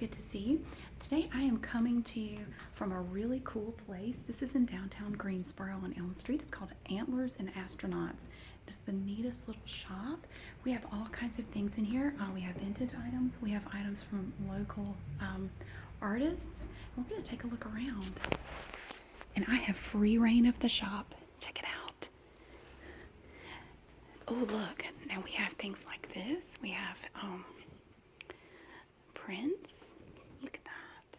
good to see you. Today I am coming to you from a really cool place. This is in downtown Greensboro on Elm Street. It's called Antlers and Astronauts. It's the neatest little shop. We have all kinds of things in here. We have vintage items. We have items from local artists. We're going to take a look around. And I have free reign of the shop. Check it out. Oh, look. Now we have things like this. We have prints. Look at that.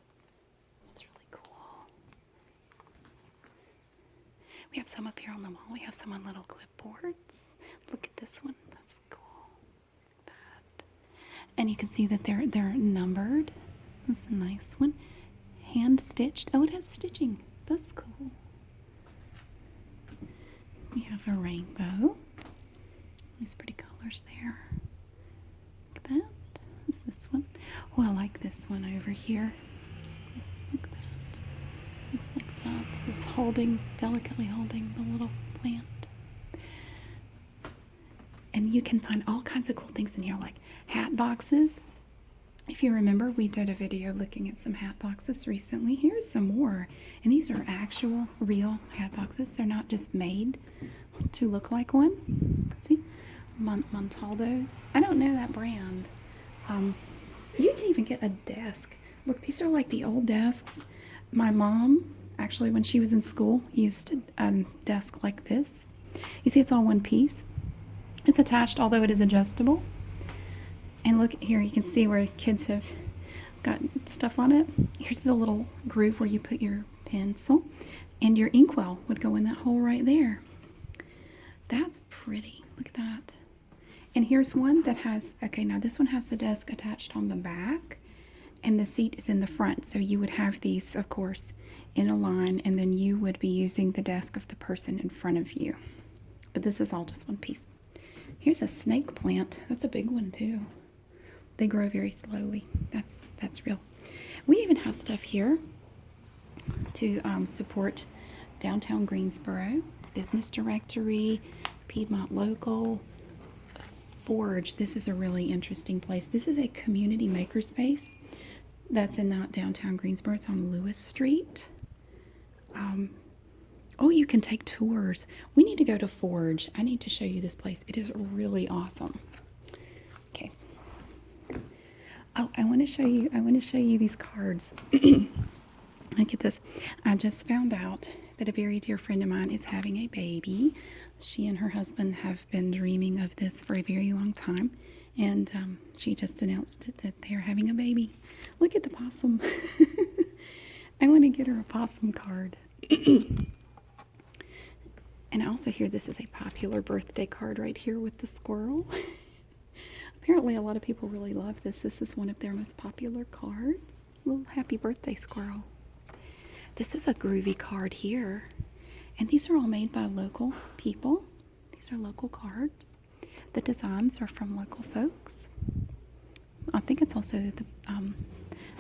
That's really cool. We have some up here on the wall. We have some on little clipboards. Look at this one. That's cool. Look at that. And you can see that they're numbered. That's a nice one. Hand stitched. Oh, it has stitching. That's cool. We have a rainbow. Nice pretty colors there. Look at that. What's this one? Oh, I like this one over here. Look at that. Looks like that. It's delicately holding the little plant. And you can find all kinds of cool things in here, like hat boxes. If you remember, we did a video looking at some hat boxes recently. Here's some more. And these are actual, real hat boxes. They're not just made to look like one. See? Montaldo's. I don't know that brand. You can even get a desk. Look, these are like the old desks. My mom, actually, when she was in school, used a desk like this. You see, it's all one piece. It's attached, although it is adjustable. And look here, you can see where kids have got stuff on it. Here's the little groove where you put your pencil, and your inkwell would go in that hole right there. That's pretty. Look at that. And here's one that has, okay, now this one has the desk attached on the back, and the seat is in the front. So you would have these, of course, in a line, and then you would be using the desk of the person in front of you. But this is all just one piece. Here's a snake plant. That's a big one, too. They grow very slowly. That's real. We even have stuff here to support downtown Greensboro, business directory, Piedmont Local, Forge. This is a really interesting place. This is a community makerspace that's in not downtown Greensboro. It's on Lewis Street. Oh, you can take tours. We need to go to Forge. I need to show you this place. It is really awesome. Okay. Oh, I want to show you these cards. Look at this. I just found out that a very dear friend of mine is having a baby. She and her husband have been dreaming of this for a very long time, and she just announced that they're having a baby. Look at the possum. I want to get her a possum card. And I also hear this is a popular birthday card right here with the squirrel. Apparently a lot of people really love this. This is one of their most popular cards. Little happy birthday squirrel. This is a groovy card here. And these are all made by local people. These are local cards. The designs are from local folks. I think it's also the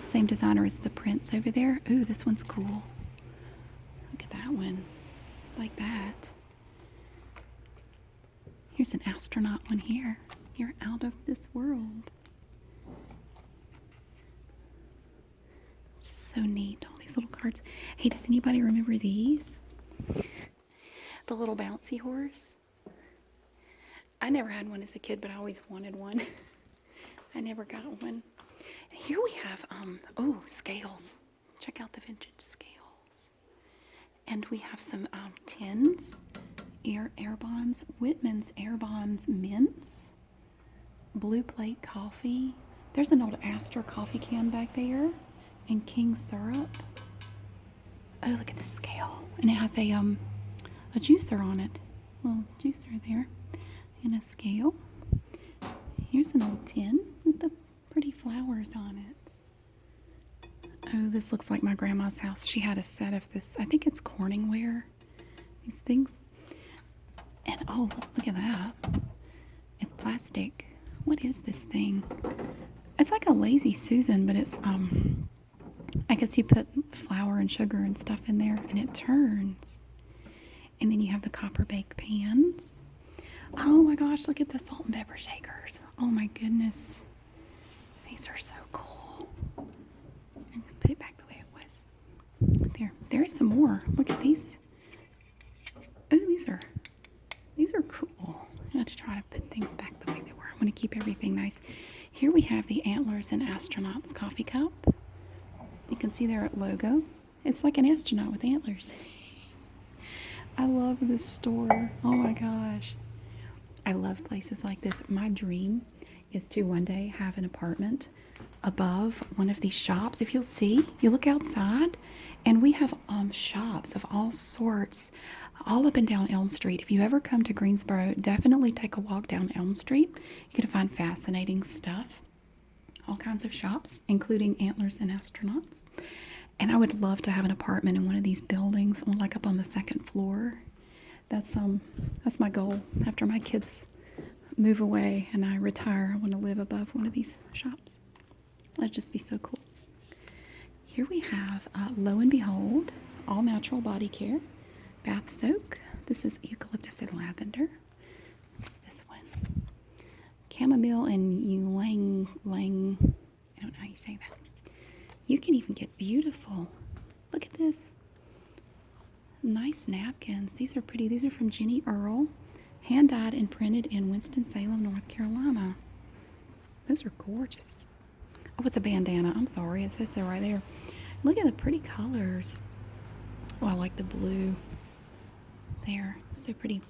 same designer as the prints over there. Ooh, this one's cool. Look at that one. Like that. Here's an astronaut one here. You're out of this world. So neat. All these little cards. Hey, does anybody remember these? The little bouncy horse. I never had one as a kid, but I always wanted one. I never got one. And here we have, scales. Check out the vintage scales. And we have some tins, air bonds, Whitman's air bonds mints, Blue Plate coffee. There's an old Astor coffee can back there, and King syrup. Oh, look at the scale. And it has a juicer on it. A little juicer there. And a scale. Here's an old tin with the pretty flowers on it. Oh, this looks like my grandma's house. She had a set of this. I think it's Corningware. These things. And oh, look at that. It's plastic. What is this thing? It's like a Lazy Susan, but it's I guess you put flour and sugar and stuff in there and it turns. And then you have the copper bake pans. Oh my gosh, look at the salt and pepper shakers. Oh my goodness. These are so cool. there. There's some more. Look at these. Oh, these are cool. I have to try to put things back the way they were. I want to keep everything nice. Here we have the Antlers and Astronauts coffee cup. You can see their logo. It's like an astronaut with antlers. I love this store. Oh my gosh. I love places like this. My dream is to one day have an apartment above one of these shops. If you'll see, you look outside and we have shops of all sorts all up and down Elm Street. If you ever come to Greensboro, definitely take a walk down Elm Street. You're going to find fascinating stuff. All kinds of shops, including Antlers and Astronauts. And I would love to have an apartment in one of these buildings, like up on the second floor. That's my goal. After my kids move away and I retire, I want to live above one of these shops. That'd just be so cool. Here we have, lo and behold, all natural body care, bath soak. This is eucalyptus and lavender. What's this one? Chamomile and ylang, I don't know how you say that. You can even get beautiful. Look at this. Nice napkins. These are pretty. These are from Jenny Earl. Hand dyed and printed in Winston-Salem, North Carolina. Those are gorgeous. Oh, it's a bandana. I'm sorry. It says so right there. Look at the pretty colors. Oh, I like the blue. There. So pretty.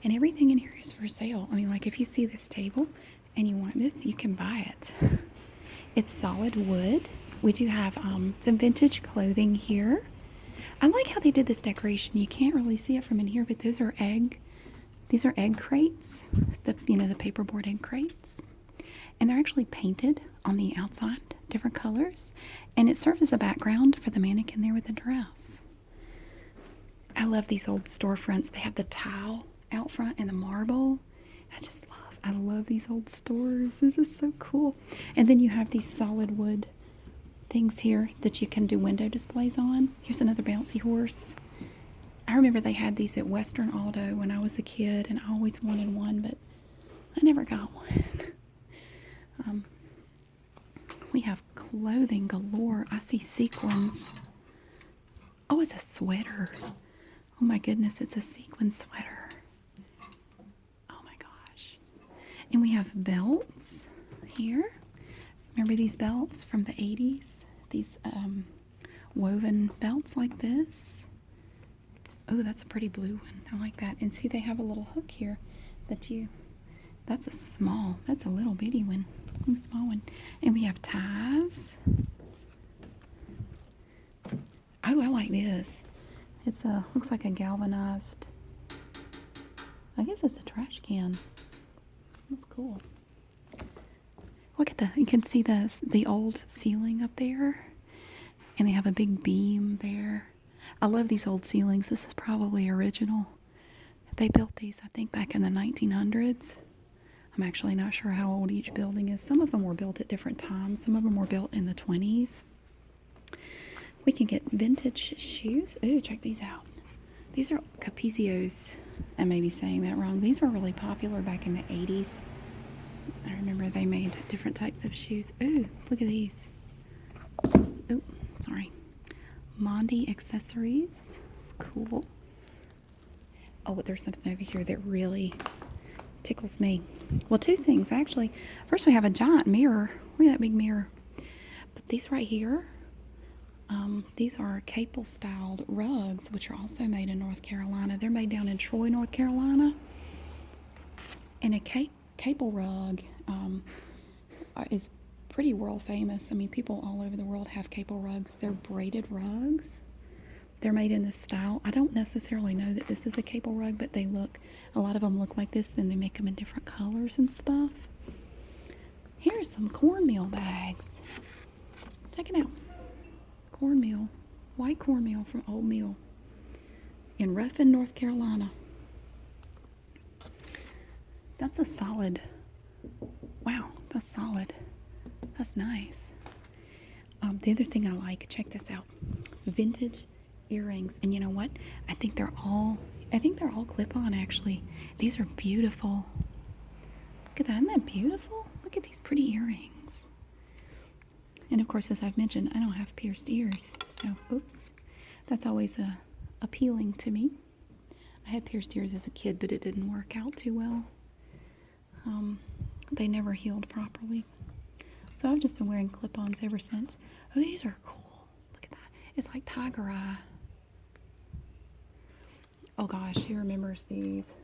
And everything in here is for sale. I mean, like if you see this table and you want this, you can buy it. It's solid wood. We do have some vintage clothing here. I like how they did this decoration. You can't really see it from in here, but these are egg crates. The paperboard egg crates. And they're actually painted on the outside, different colors. And it serves as a background for the mannequin there with the dress. I love these old storefronts. They have the tile out front and the marble. I love these old stores. It's just so cool. And then you have these solid wood things here that you can do window displays on. Here's another bouncy horse. I remember they had these at Western Auto when I was a kid, and I always wanted one, but I never got one. We have clothing galore. I see sequins. Oh, it's a sweater. Oh my goodness, it's a sequin sweater. Oh my gosh. And we have belts here. Remember these belts from the 80s? These woven belts like this. Oh, that's a pretty blue one. I like that. And see, they have a little hook here that's a little bitty one. A small one. And we have ties. Oh, I like this. It's looks like a galvanized, I guess it's a trash can. That's cool. Look at you can see the old ceiling up there. And they have a big beam there. I love these old ceilings. This is probably original. They built these, I think, back in the 1900s. I'm actually not sure how old each building is. Some of them were built at different times. Some of them were built in the 20s. We can get vintage shoes. Ooh, check these out. These are Capizios. I may be saying that wrong. These were really popular back in the 80s. I remember they made different types of shoes. Ooh, look at these. Ooh, sorry. Mondi accessories. It's cool. Oh, but there's something over here that really tickles me. Well, two things, actually. First, we have a giant mirror. Look at that big mirror. But these right here, these are Capel-styled rugs, which are also made in North Carolina. They're made down in Troy, North Carolina. And a Capel rug is pretty world famous. I mean, people all over the world have Capel rugs. They're braided rugs. They're made in this style. I don't necessarily know that this is a Capel rug, but a lot of them look like this. Then they make them in different colors and stuff. Here's some cornmeal bags. Check it out. Cornmeal. White cornmeal from Old Mill in Ruffin, North Carolina. That's a solid. Wow, that's solid. That's nice. The other thing I like, check this out. Vintage earrings. And you know what? I think they're all clip-on, actually. These are beautiful. Look at that. Isn't that beautiful? Look at these pretty earrings. And of course, as I've mentioned, I don't have pierced ears. So, oops. That's always appealing to me. I had pierced ears as a kid, but it didn't work out too well. They never healed properly. So I've just been wearing clip-ons ever since. Oh, these are cool. Look at that. It's like tiger eye. Oh gosh, who remembers these?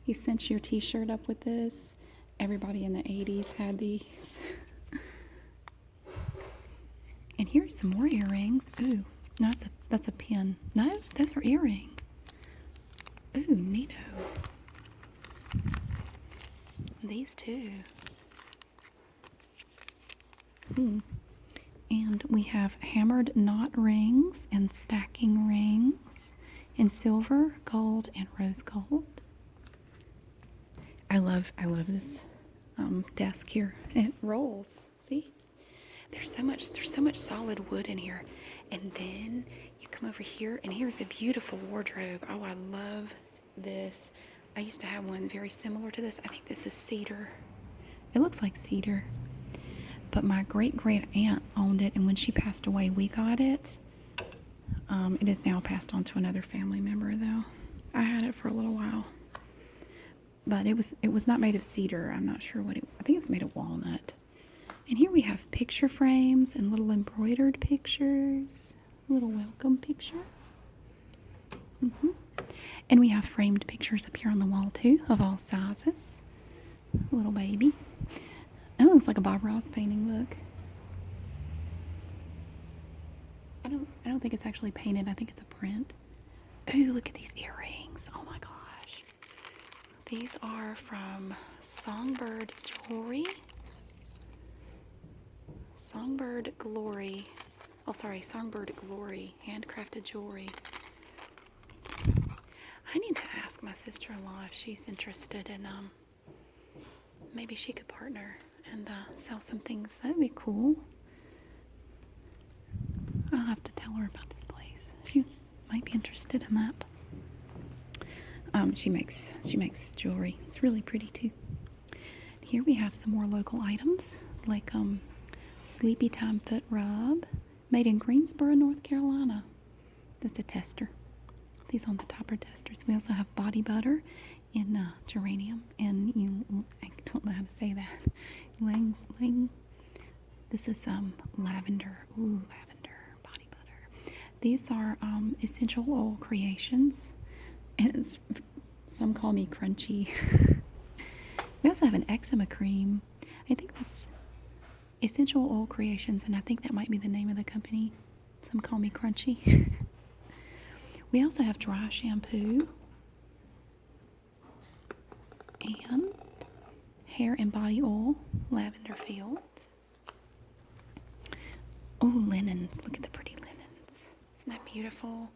You cinch your t-shirt up with this. Everybody in the 80s had these. And here's some more earrings. Ooh, no, that's a pin. No, those are earrings. Ooh, neato. These too. And we have hammered knot rings and stacking rings in silver, gold, and rose gold. I love this desk here. It rolls. See? There's so much solid wood in here. And then you come over here and here's a beautiful wardrobe. Oh, I love this. I used to have one very similar to this. I think this is cedar. It looks like cedar. But my great-great-aunt owned it, and when she passed away, we got it. It is now passed on to another family member, though. I had it for a little while. But it was not made of cedar. I'm not sure what I think it was made of walnut. And here we have picture frames and little embroidered pictures. A little welcome picture. And we have framed pictures up here on the wall, too, of all sizes. A little baby. That looks like a Bob Ross painting, look. I don't think it's actually painted. I think it's a print. Ooh, look at these earrings. Oh my gosh. These are from Songbird Jewelry. Songbird Glory. Oh, sorry, Songbird Glory. Handcrafted jewelry. I need to ask my sister-in-law if she's interested in, maybe she could partner and sell some things. That would be cool. I'll have to tell her about this place. She might be interested in that. She makes jewelry. It's really pretty too. Here we have some more local items like Sleepy Time Foot Rub, made in Greensboro, North Carolina. That's a tester. These on the top are testers. We also have body butter in geranium and I don't know how to say that. Lang. This is lavender. Ooh, lavender body butter. These are essential oil creations, and some call me crunchy. We also have an eczema cream. I think that's Essential Oil Creations, and I think that might be the name of the company. Some call me crunchy. We also have dry shampoo and hair and body oil, lavender fields. Oh, linens. Look at the pretty linens. Isn't that beautiful?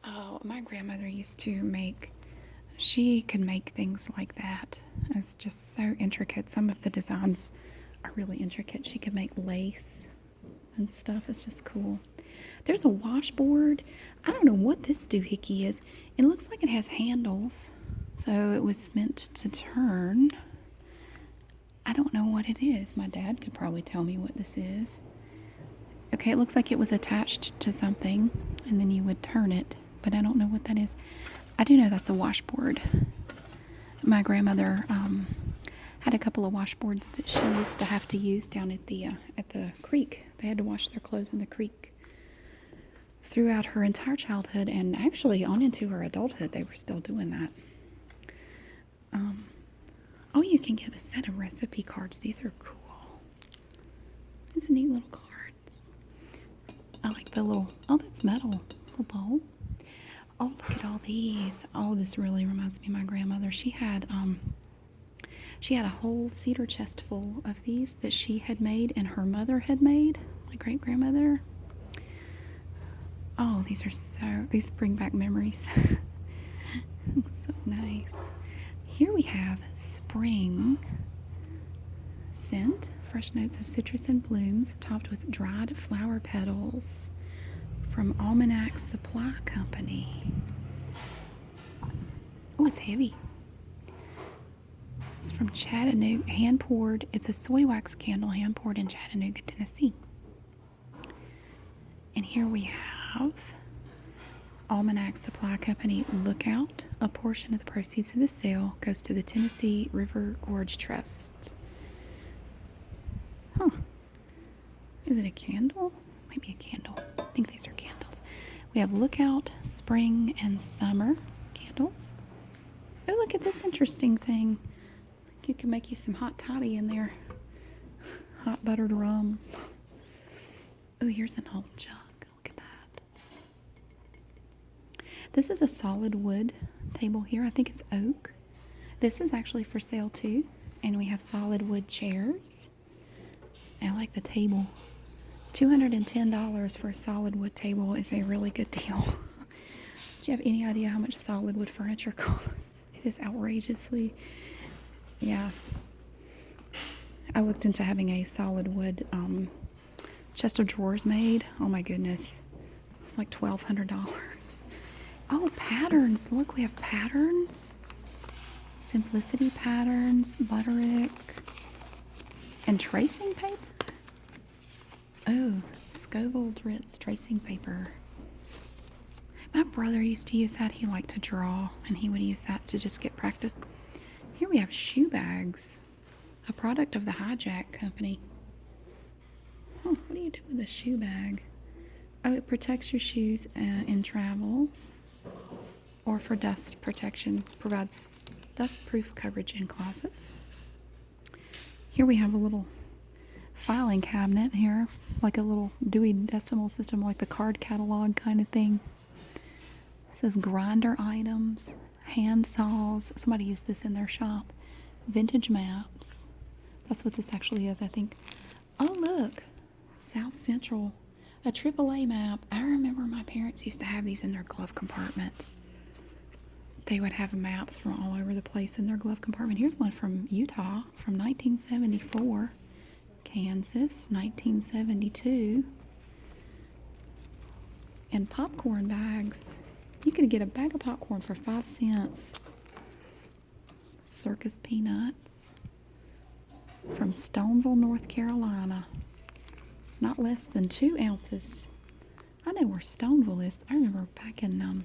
Oh, my grandmother used to she could make things like that. It's just so intricate. Some of the designs are really intricate. She could make lace and stuff. It's just cool. There's a washboard. I don't know what this doohickey is. It looks like it has handles. So it was meant to turn. I don't know what it is. My dad could probably tell me what this is. Okay, it looks like it was attached to something and then you would turn it, but I don't know what that is. I do know that's a washboard. My grandmother had a couple of washboards that she used to have to use down at the creek. They had to wash their clothes in the creek. Throughout her entire childhood and actually on into her adulthood, they were still doing that. Oh, you can get a set of recipe cards. These are cool. These are neat little cards. I like the little, oh, that's metal. Little bowl. Oh, look at all these. Oh, this really reminds me of my grandmother. She had a whole cedar chest full of these that she had made and her mother had made, my great-grandmother. Oh, these bring back memories. So nice. Here we have spring scent, fresh notes of citrus and blooms, topped with dried flower petals from Almanac Supply Company. Oh, it's heavy. It's from Chattanooga, hand-poured. It's a soy wax candle hand-poured in Chattanooga, Tennessee. And here we have Almanac Supply Company, Lookout. A portion of the proceeds of the sale goes to the Tennessee River Gorge Trust. Huh. Is it a candle? Might be a candle. I think these are candles. We have Lookout Spring and Summer candles. Oh, look at this interesting thing. You can make you some hot toddy in there. Hot buttered rum. Oh, here's an old jug. Look at that. This is a solid wood table here. I think it's oak. This is actually for sale too. And we have solid wood chairs. I like the table. $210 for a solid wood table is a really good deal. Do you have any idea how much solid wood furniture costs? It is outrageously, yeah. I looked into having a solid wood chest of drawers made. Oh my goodness. It's like $1,200. Oh, patterns. Look, we have patterns. Simplicity patterns, Butterick, and tracing paper. Oh, Scoville Ritz tracing paper. My brother used to use that. He liked to draw, and he would use that to just get practice. Here we have shoe bags, a product of the Hijack Company. Oh, what do you do with a shoe bag? Oh, it protects your shoes in travel or for dust protection. Provides dust-proof coverage in closets. Here we have a little filing cabinet here, like a little Dewey Decimal System, like the card catalog kind of thing. It says grinder items, hand saws. Somebody used this in their shop. Vintage maps. That's what this actually is, I think. Oh, look. South Central. A AAA map. I remember my parents used to have these in their glove compartment. They would have maps from all over the place in their glove compartment. Here's one from Utah from 1974. Kansas, 1972. And popcorn bags. You could get a bag of popcorn for 5 cents. Circus peanuts from Stoneville, North Carolina. Not less than 2 ounces. I know where Stoneville is. I remember back in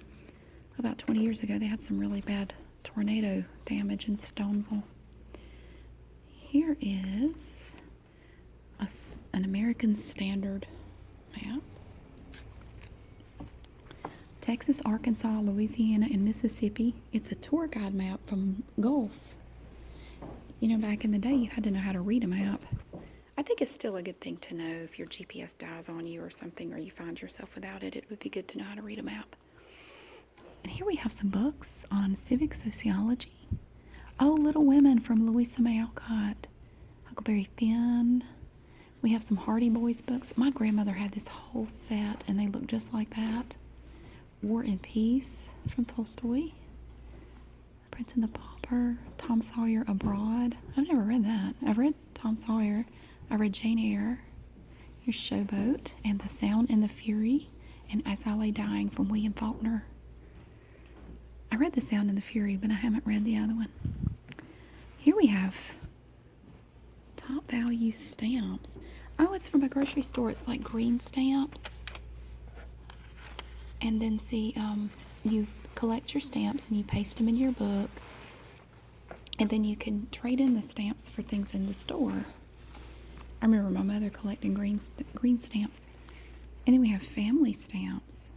about 20 years ago, they had some really bad tornado damage in Stoneville. Here is an American Standard map. Texas, Arkansas, Louisiana, and Mississippi. It's a tour guide map from Gulf. You know, back in the day, you had to know how to read a map. I think it's still a good thing to know if your GPS dies on you or something, or you find yourself without it. It would be good to know how to read a map. And here we have some books on civic sociology. Oh, Little Women from Louisa May Alcott. Huckleberry Finn. We have some Hardy Boys books. My grandmother had this whole set, and they look just like that. War and Peace from Tolstoy. Prince and the Pauper. Tom Sawyer Abroad. I've never read that. I've read Tom Sawyer. I read Jane Eyre. Here's Showboat and The Sound and the Fury and As I Lay Dying from William Faulkner. I read The Sound and the Fury, but I haven't read the other one. Here we have Top Value Stamps. Oh, it's from a grocery store. It's like green stamps. And then see, you collect your stamps and you paste them in your book. And then you can trade in the stamps for things in the store. I remember my mother collecting green stamps. And then we have family stamps.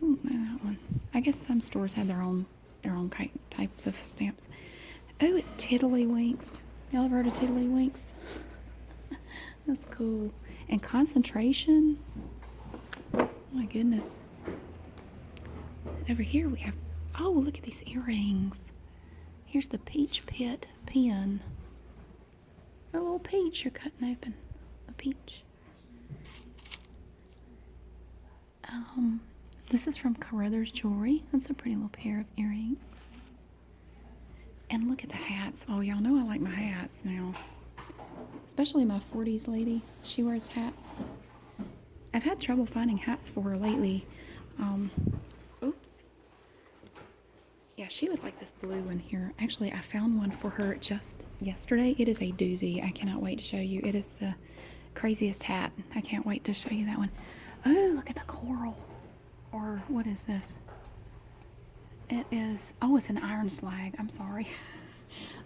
I don't know that one. I guess some stores have their own types of stamps. Oh, it's Tiddlywinks. Y'all ever heard of Tiddlywinks? That's cool. And concentration. Oh my goodness. Over here we have, oh, look at these earrings. Here's the Peach Pit pin. A little peach you're cutting open. A peach. This is from Carruthers Jewelry. That's a pretty little pair of earrings. And look at the hats. Oh, y'all know I like my hats now. Especially my 40s lady. She wears hats. I've had trouble finding hats for her lately. Oops. Yeah, she would like this blue one here. Actually, I found one for her just yesterday. It is a doozy. I cannot wait to show you. It is the craziest hat. I can't wait to show you that one. Oh, look at the coral. Or what is this? It is, oh, it's an iron slag. I'm sorry.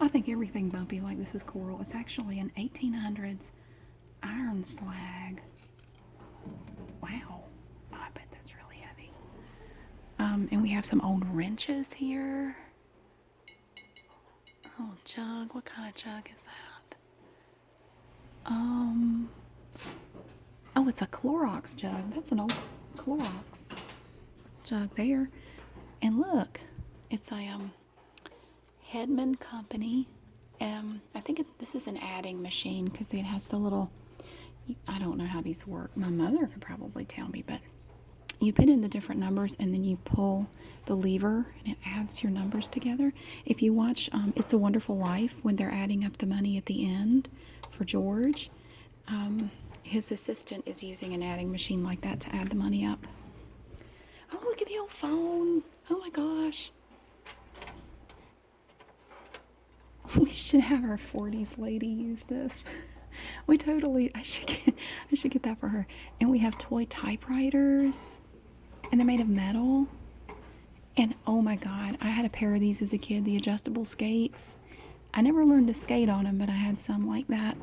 I think everything bumpy like this is coral. It's actually an 1800s iron slag. Wow. Oh, I bet that's really heavy. And we have some old wrenches here. Oh, jug. What kind of jug is that? Oh, it's a Clorox jug. That's an old Clorox jug there. And look, it's a Handmade company. I think this is an adding machine because it has the little, I don't know how these work. My mother could probably tell me, but you put in the different numbers and then you pull the lever and it adds your numbers together. If you watch It's a Wonderful Life, when they're adding up the money at the end for George, his assistant is using an adding machine like that to add the money up. Oh, look at the old phone. Oh my gosh. We should have our 40s lady use this. I should get that for her. And we have toy typewriters. And they're made of metal. And oh my God, I had a pair of these as a kid, the adjustable skates. I never learned to skate on them, but I had some like that.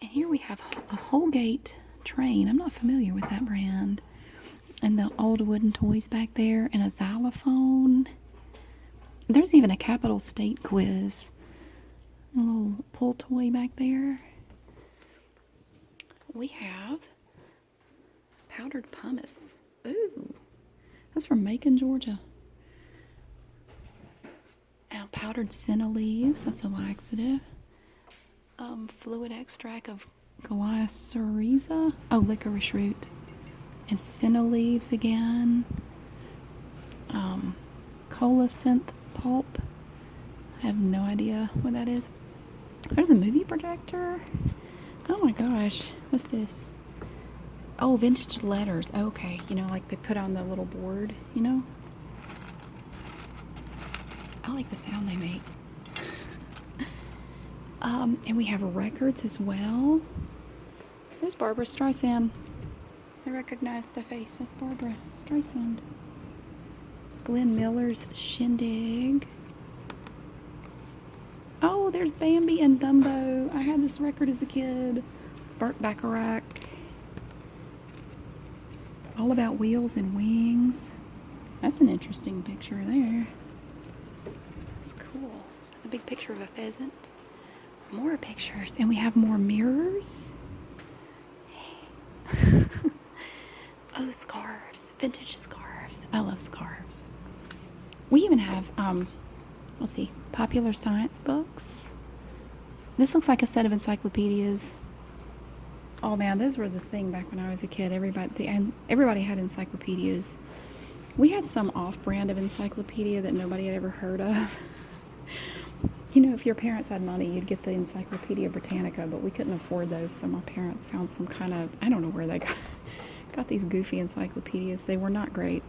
And here we have a Holgate train. I'm not familiar with that brand. And the old wooden toys back there, and a xylophone. There's even a Capital State quiz. A little pull toy back there. We have powdered pumice. Ooh, that's from Macon, Georgia. Now, powdered senna leaves. That's a laxative. Fluid extract of glycyrrhiza. Oh, licorice root. And senna leaves again. Colocynth pulp. I have no idea what that is. There's a movie projector. Oh my gosh. What's this? Oh, vintage letters. Okay. You know, like they put on the little board, you know? I like the sound they make. And we have records as well. There's Barbara Streisand. I recognize the face. That's Barbara Streisand. Glenn Miller's Shindig. Oh, there's Bambi and Dumbo. I had this record as a kid. Burt Bacharach. All About Wheels and Wings. That's an interesting picture there. That's cool. There's a big picture of a pheasant. More pictures. And we have more mirrors. Oh, scarves. Vintage scarves. I love scarves. We even have, let's see, popular science books. This looks like a set of encyclopedias. Oh man, those were the thing back when I was a kid. Everybody had encyclopedias. We had some off-brand of encyclopedia that nobody had ever heard of. You know, if your parents had money, you'd get the Encyclopedia Britannica, but we couldn't afford those, so my parents found some kind of, I don't know where they got these goofy encyclopedias. They were not great.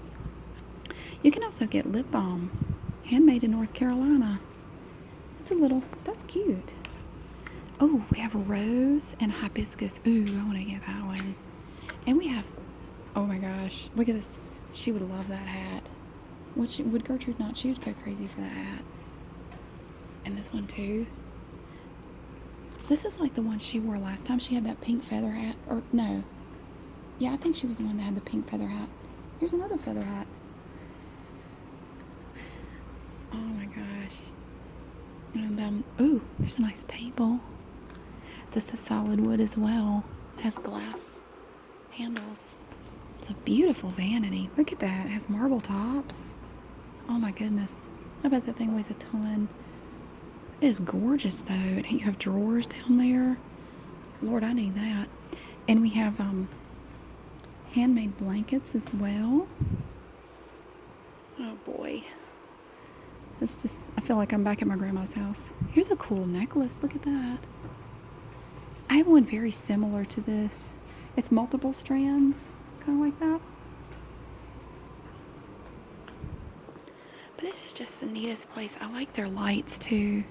You can also get lip balm, handmade in North Carolina. That's cute. Oh, we have a rose and hibiscus. Ooh, I want to get that one. And we have, oh my gosh, look at this. She would love that hat. Would Gertrude not? She would go crazy for that hat. And this one too. This is like the one she wore last time. She had that pink feather hat. Or no. Yeah, I think she was the one that had the pink feather hat. Here's another feather hat. Oh my gosh. And ooh, there's a nice table. This is solid wood as well. It has glass handles. It's a beautiful vanity. Look at that. It has marble tops. Oh my goodness. I bet that thing weighs a ton. It is gorgeous though. And you have drawers down there. Lord, I need that. And we have handmade blankets as well. Oh boy. It's just, I feel like I'm back at my grandma's house. Here's a cool necklace. Look at that. I have one very similar to this. It's multiple strands, kind of like that. But this is just the neatest place. I like their lights too.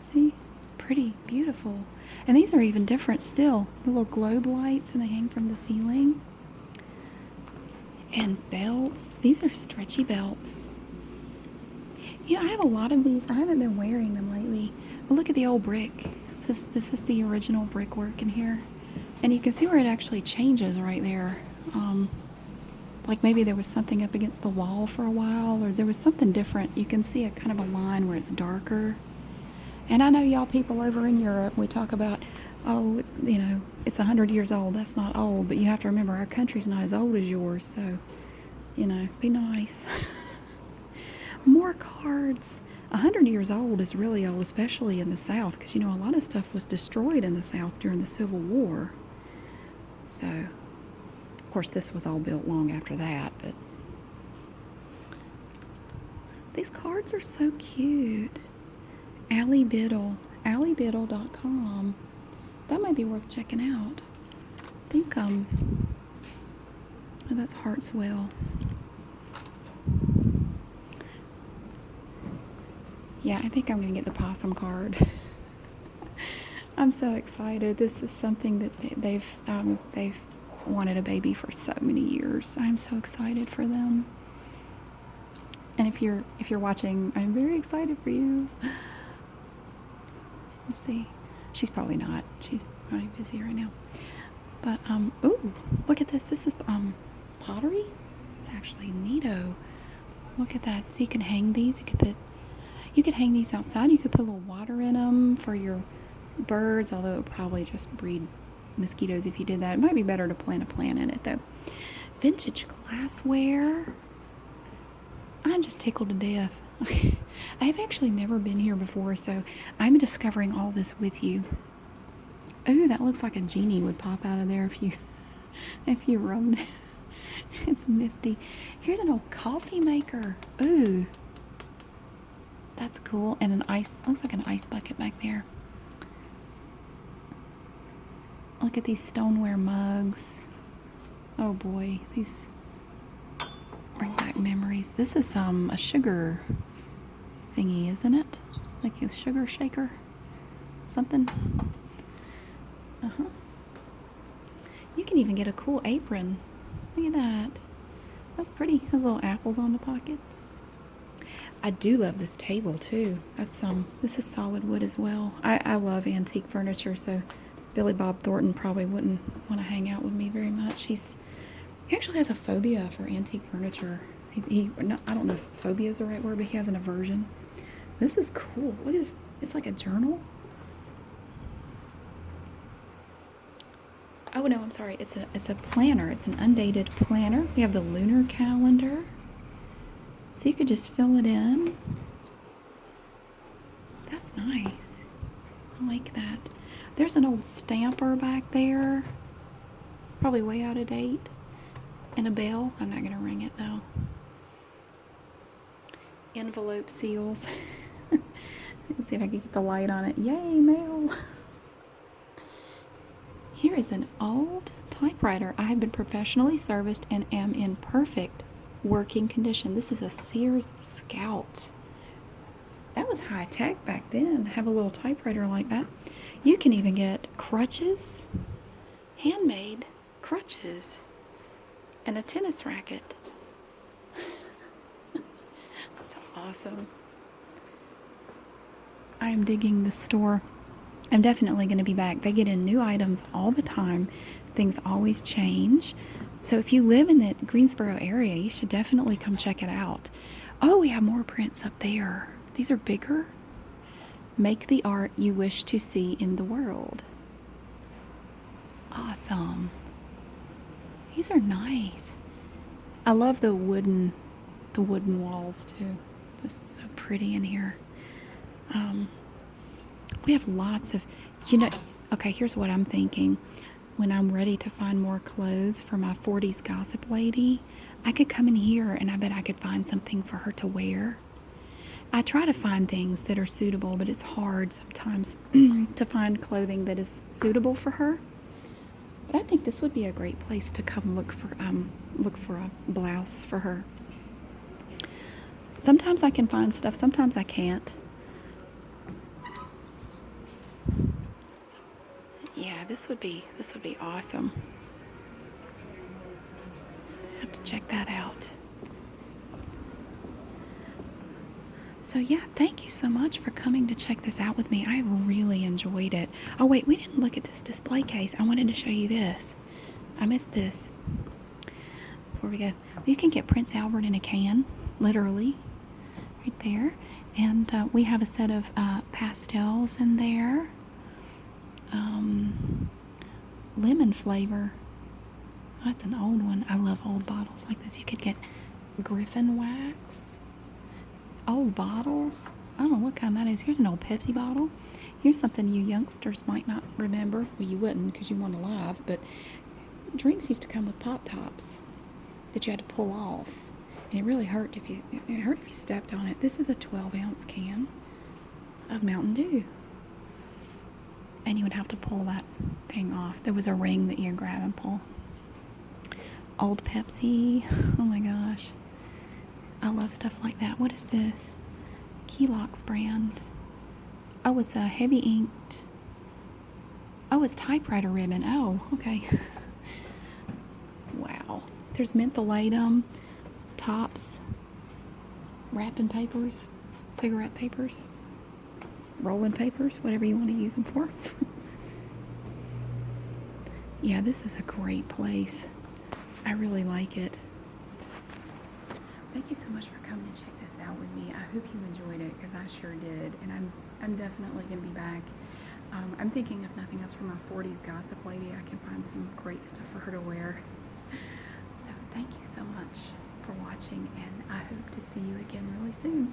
See? Pretty, beautiful. And these are even different still. The little globe lights, and they hang from the ceiling. And belts. These are stretchy belts. You know, I have a lot of these. I haven't been wearing them lately. But look at the old brick. This is the original brickwork in here. And you can see where it actually changes right there. Like maybe there was something up against the wall for a while, or there was something different. You can see a kind of a line where it's darker. And I know y'all people over in Europe, we talk about, oh, it's, you know, it's 100 years old. That's not old. But you have to remember our country's not as old as yours. So, you know, be nice. More cards. 100 years old is really old, especially in the South, because, you know, a lot of stuff was destroyed in the South during the Civil War. So, of course, this was all built long after that, but these cards are so cute. Allie Biddle, alliebiddle.com. That might be worth checking out. I think, oh, that's Hartswell. Yeah, I think I'm going to get the possum card. I'm so excited. This is something that they've wanted a baby for so many years. I'm so excited for them. And if you're watching, I'm very excited for you. Let's see. She's probably not. She's probably busy right now. But ooh, look at this. This is pottery. It's actually neato. Look at that. So you can hang these. You could hang these outside. You could put a little water in them for your birds, although it would probably just breed mosquitoes if you did that. It might be better to plant a plant in it, though. Vintage glassware. I'm just tickled to death. I have actually never been here before, so I'm discovering all this with you. Ooh, that looks like a genie would pop out of there if you rubbed it. It's nifty. Here's an old coffee maker. Ooh. That's cool. And looks like an ice bucket back there. Look at these stoneware mugs. Oh boy, these bring back memories. This is a sugar thingy, isn't it? Like a sugar shaker? Something? Uh-huh. You can even get a cool apron. Look at that. That's pretty. Has little apples on the pockets. I do love this table too. That's this is solid wood as well. I love antique furniture, so Billy Bob Thornton probably wouldn't want to hang out with me very much. He actually has a phobia for antique furniture. I don't know if phobia is the right word, but he has an aversion. This is cool. Look at this. It's like a journal. Oh no, I'm sorry. It's a planner. It's an undated planner. We have the lunar calendar. So you could just fill it in. That's nice. I like that. There's an old stamper back there. Probably way out of date. And a bell. I'm not going to ring it though. Envelope seals. Let's see if I can get the light on it. Yay, mail. Here is an old typewriter. I have been professionally serviced and am in perfect working condition. This is a Sears Scout. That was high tech back then to have a little typewriter like that. You can even get crutches, handmade crutches, and a tennis racket. That's awesome. I am digging this store. I'm definitely going to be back. They get in new items all the time. Things always change. So if you live in the Greensboro area, you should definitely come check it out. Oh, we have more prints up there. These are bigger. Make the art you wish to see in the world. Awesome. These are nice. I love the wooden walls too. This is so pretty in here. We have lots of, okay, here's what I'm thinking. When I'm ready to find more clothes for my 40s gossip lady, I could come in here and I bet I could find something for her to wear. I try to find things that are suitable, but it's hard sometimes to find clothing that is suitable for her. But I think this would be a great place to come look for a blouse for her. Sometimes I can find stuff, sometimes I can't. Yeah, this would be awesome. I have to check that out. So yeah, thank you so much for coming to check this out with me. I really enjoyed it. Oh wait, we didn't look at this display case. I wanted to show you this. I missed this. Before we go, you can get Prince Albert in a can, literally, right there. And we have a set of pastels in there. Lemon flavor. Oh, that's an old one. I love old bottles like this. You could get Griffin wax. Old bottles. I don't know what kind that is. Here's an old Pepsi bottle. Here's something you youngsters might not remember. Well, you wouldn't because you weren't alive, but drinks used to come with pop tops that you had to pull off, and it really hurt if you stepped on it. This is a 12-ounce can of Mountain Dew, and you would have to pull that thing off. There was a ring that you would grab and pull. Old Pepsi. Oh my gosh, I love stuff like that. What is this? Kellogg's brand. Oh, it's a heavy inked. Oh, it's typewriter ribbon. Oh, okay. Wow. There's mentholatum, tops, wrapping papers, cigarette papers, rolling papers, whatever you want to use them for. Yeah, this is a great place. I really like it. Thank you so much for coming to check this out with me. I hope you enjoyed it because I sure did, and I'm definitely going to be back. I'm thinking, if nothing else, for my 40s gossip lady, I can find some great stuff for her to wear. So thank you so much for watching, and I hope to see you again really soon.